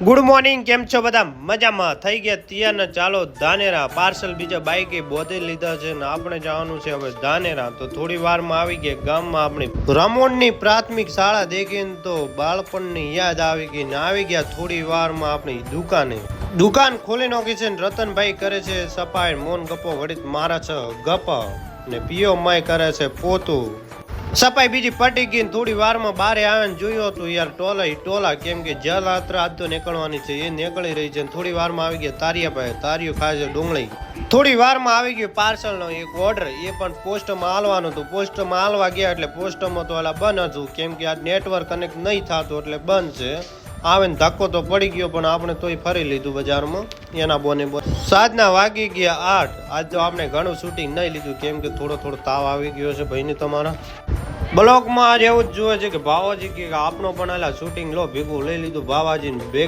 Good morning, કેમ છો બધા? મજામાં થઈ ગયા તૈયાર ને ચાલો ધાનેરા. પાર્સલ બીજા બાઈકે બોધી લીધા છે ને આપણે જવાનું છે હવે ધાનેરા. તો થોડી વારમાં આવી ગયા ગામમાં આપણી રમોણની પ્રાથમિક શાળા દેખીને તો બાળપણની યાદ આવી ગઈ ને આવી ગયા થોડી વારમાં આપણી દુકાન ખોલી નાખી છે ને રતનભાઈ કરે છે સફાઈ, મોન ગપ્પો વળી મારા છે ગપ ને પિયો માય કરે છે પોતું. સફાઈ બીજી પટી ગઈ થોડી વારમાં બારે આવે ને જોયું હતું યાર ટોલા કેમ કે જલયાત્રા આજ તો નીકળવાની છે એ નીકળી રહી છે. થોડી વારમાં આવી ગયા તારિયાભાઈ, તારિયો ખાય છે ડુંગળી. થોડી વારમાં આવી ગયો પાર્સલનો એક ઓર્ડર, એ પણ પોસ્ટમાં હાલવાનું હતું. પોસ્ટમાં હાલવા ગયા એટલે પોસ્ટમાં તો હાલા બંધ હતું કેમ કે આ નેટવર્ક કનેક્ટ નહીં થતું એટલે બંધ છે. આવે ને ધક્કો તો પડી ગયો પણ આપણે તોય ફરી લીધું બજારમાં એના બોને. સાંજના વાગી ગયા 8. આજ તો આપણે ઘણું શૂટિંગ નહીં લીધું કેમ કે થોડો તાવ આવી ગયો છે ભાઈને તમારા બ્લોકમાં. આજ એવું જ જોવે છે કે ભાવાજી કે આપણો પણ શૂટિંગ લો ભેગું લઈ લીધું ભાવાજી ભેગા.